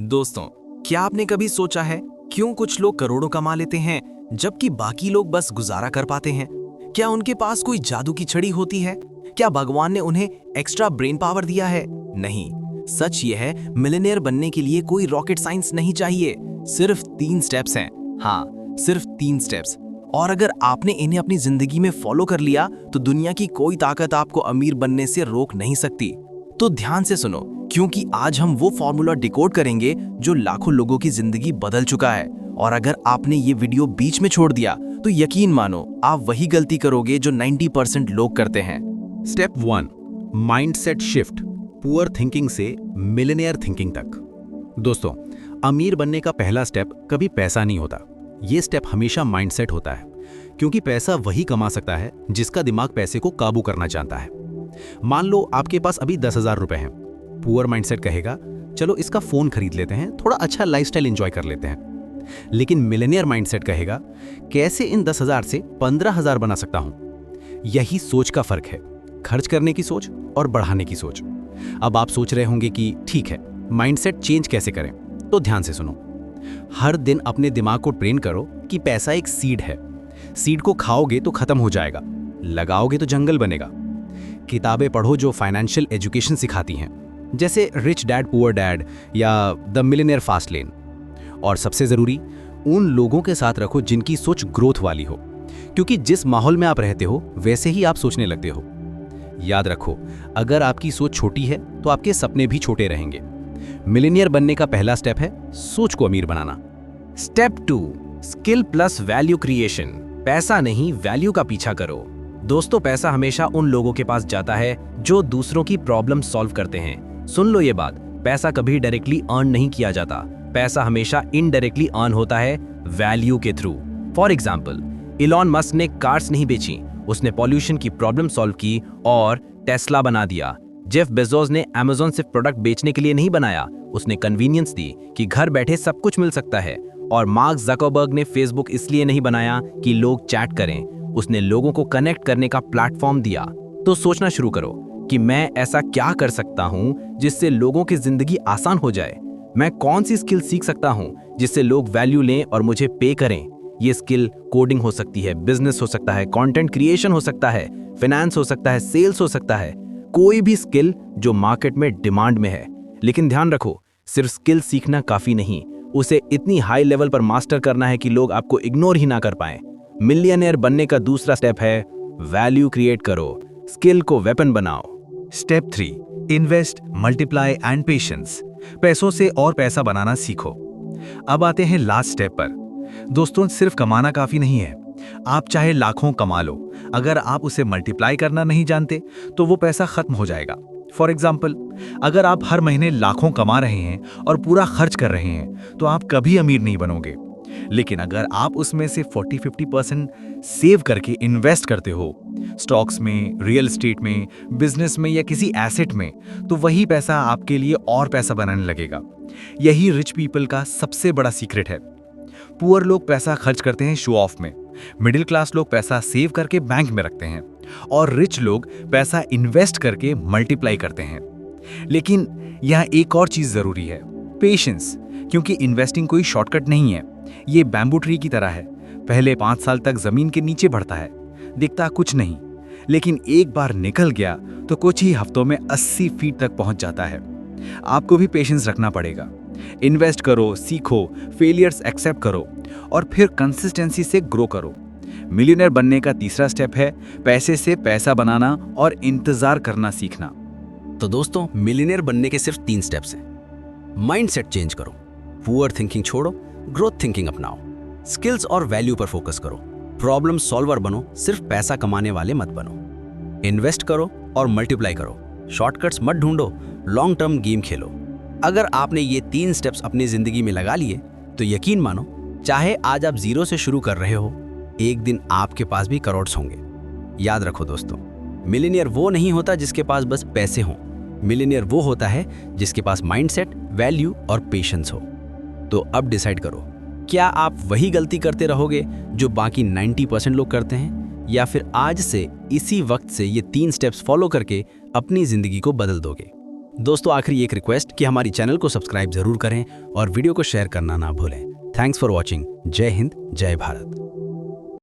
दोस्तों, क्या आपने कभी सोचा है क्यों कुछ लोग करोड़ों कमा लेते हैं जबकि बाकी लोग बस गुजारा कर पाते हैं? क्या उनके पास कोई जादू की छड़ी होती है? क्या भगवान ने उन्हें एक्स्ट्रा ब्रेन पावर दिया है? नहीं, सच यह है, मिलियनेयर बनने के लिए कोई रॉकेट साइंस नहीं चाहिए। सिर्फ 3 स्टेप्स हैं। हाँ, सिर्फ 3 स्टेप्स। और अगर आपने इन्हें अपनी जिंदगी में फॉलो कर लिया तो दुनिया की कोई ताकत आपको अमीर बनने से रोक नहीं सकती। तो ध्यान से सुनो, क्योंकि आज हम वो फॉर्मूला डिकोड करेंगे जो लाखों लोगों की जिंदगी बदल चुका है। और अगर आपने ये वीडियो बीच में छोड़ दिया तो यकीन मानो आप वही गलती करोगे जो 90% लोग करते हैं। Step 1, mindset shift, poor thinking से मिलियनेयर थिंकिंग तक। दोस्तों, अमीर बनने का पहला स्टेप कभी पैसा नहीं होता। ये स्टेप हमेशा माइंडसेट होता है, क्योंकि पैसा वही कमा सकता है जिसका दिमाग पैसे को काबू करना जानता है। मान लो आपके पास अभी 10,000 रुपए हैं। पुअर माइंडसेट कहेगा, चलो इसका फोन खरीद लेते हैं, थोड़ा अच्छा लाइफस्टाइल एंजॉय कर लेते हैं। लेकिन मिलियनेयर माइंडसेट कहेगा, कैसे इन 10,000 से 15,000 बना सकता हूं। यही सोच का फर्क है, खर्च करने की सोच और बढ़ाने की सोच। अब आप सोच रहे होंगे कि ठीक है, माइंडसेट चेंज कैसे करें? तो ध्यान से सुनो। हर दिन अपने दिमाग को ट्रेन करो कि पैसा एक सीड है। सीड को खाओगे तो खत्म हो जाएगा, लगाओगे तो जंगल बनेगा। किताबें पढ़ो जो फाइनेंशियल एजुकेशन सिखाती हैं, जैसे रिच डैड पुअर डैड या द मिलियनेयर फास्ट लेन। और सबसे जरूरी, उन लोगों के साथ रखो जिनकी सोच ग्रोथ वाली हो, क्योंकि जिस माहौल में आप रहते हो वैसे ही आप सोचने लगते हो। याद रखो, अगर आपकी सोच छोटी है तो आपके सपने भी छोटे रहेंगे। मिलियनेयर बनने का पहला स्टेप है सोच को अमीर बनाना। Step 2, skill plus value creation. पैसा नहीं, वैल्यू का पीछा करो। दोस्तों, पैसा हमेशा उन लोगों के पास जाता है जो दूसरों की प्रॉब्लम सॉल्व करते हैं। सुन लो ये बात, पैसा कभी डायरेक्टली अर्न नहीं किया जाता। पैसा हमेशा इनडायरेक्टली अर्न होता है, वैल्यू के through. For example, Elon Musk ने कार्स नहीं बेची, उसने पॉल्यूशन की प्रॉब्लम सॉल्व की और टेस्ला बना दिया। जेफ बेजोस ने अमेज़न सिर्फ प्रोडक्ट बेचने के लिए नहीं बनाया, उसने कन्वीनियंस दी कि घर बैठे सब कुछ मिल सकता है। और मार्क ज़करबर्ग ने फेसबुक इसलिए नहीं बनाया कि लोग चैट करें, उसने लोगों को कनेक्ट करने का प्लेटफॉर्म दिया। तो सोचना शुरू करो कि मैं ऐसा क्या कर सकता हूं जिससे लोगों की जिंदगी आसान हो जाए। मैं कौन सी स्किल सीख सकता हूं जिससे लोग वैल्यू लें और मुझे पे करें। ये स्किल कोडिंग हो सकती है, बिजनेस हो सकता है, कंटेंट क्रिएशन हो सकता है, फाइनेंस हो सकता है, सेल्स हो सकता है, कोई भी स्किल जो मार्केट में डिमांड में है। लेकिन ध्यान रखो, सिर्फ स्किल सीखना काफी नहीं, उसे इतनी हाई लेवल पर मास्टर करना है कि लोग आपको इग्नोर ही ना कर पाए। मिलियनेयर बनने का दूसरा स्टेप है वैल्यू क्रिएट करो, स्किल को वेपन बनाओ। Step 3, invest, multiply and patience. पैसों से और पैसा बनाना सीखो। अब आते हैं लास्ट स्टेप पर। दोस्तों, सिर्फ कमाना काफी नहीं है। आप चाहे लाखों कमा लो, अगर आप उसे मल्टीप्लाई करना नहीं जानते तो वो पैसा खत्म हो जाएगा। फॉर एग्जाम्पल, अगर आप हर महीने लाखों कमा रहे हैं और पूरा खर्च कर रहे हैं तो आप कभी अमीर नहीं बनोगे। लेकिन अगर आप उसमें से 40-50% सेव करके इन्वेस्ट करते हो, स्टॉक्स में, रियल एस्टेट में, बिजनेस में या किसी एसेट में, तो वही पैसा आपके लिए और पैसा बनाने लगेगा। यही रिच पीपल का सबसे बड़ा सीक्रेट है। पुअर लोग पैसा खर्च करते हैं शो ऑफ में, मिडिल क्लास लोग पैसा सेव करके बैंक में रखते हैं और रिच लोग पैसा इन्वेस्ट करके मल्टीप्लाई करते हैं। लेकिन यहाँ एक और चीज जरूरी है, पेशेंस, क्योंकि इन्वेस्टिंग कोई शॉर्टकट नहीं है। ये बैम्बू ट्री की तरह है, पहले 5 साल तक जमीन के नीचे बढ़ता है, दिखता कुछ नहीं, लेकिन एक बार निकल गया तो कुछ ही हफ्तों में 80 फीट तक पहुंच जाता है। आपको भी पेशेंस रखना पड़ेगा। इन्वेस्ट करो, सीखो, फेलियर्स एक्सेप्ट करो और फिर कंसिस्टेंसी से ग्रो करो। मिलियनेयर बनने का तीसरा स्टेप है पैसे से पैसा बनाना और इंतजार करना सीखना। तो दोस्तों, मिलियनेयर बनने के सिर्फ 3 स्टेप्स हैं। माइंडसेट चेंज करो, पुअर थिंकिंग छोड़ो, ग्रोथ थिंकिंग अपनाओ, स्किल्स और वैल्यू पर फोकस करो, प्रॉब्लम सॉल्वर बनो, सिर्फ पैसा कमाने वाले मत बनो। इन्वेस्ट करो और मल्टीप्लाई करो, शॉर्टकट्स मत ढूंढो, लॉन्ग टर्म गेम खेलो। अगर आपने ये 3 स्टेप्स अपनी जिंदगी में लगा लिए तो यकीन मानो, चाहे आज आप 0 से शुरू कर रहे हो, एक दिन आपके पास भी करोड़ होंगे। याद रखो दोस्तों, मिलियनेयर वो नहीं होता जिसके पास बस पैसे हों, मिलियनेयर वो होता है जिसके पास माइंडसेट, वैल्यू और पेशेंस हो। तो अब डिसाइड करो, क्या आप वही गलती करते रहोगे जो बाकी 90% लोग करते हैं, या फिर आज से इसी वक्त से ये 3 स्टेप्स फॉलो करके अपनी जिंदगी को बदल दोगे। दोस्तों आखिरी एक रिक्वेस्ट कि हमारी चैनल को सब्सक्राइब जरूर करें और वीडियो को शेयर करना ना भूलें। Thanks for watching. जय हिंद, जय भारत।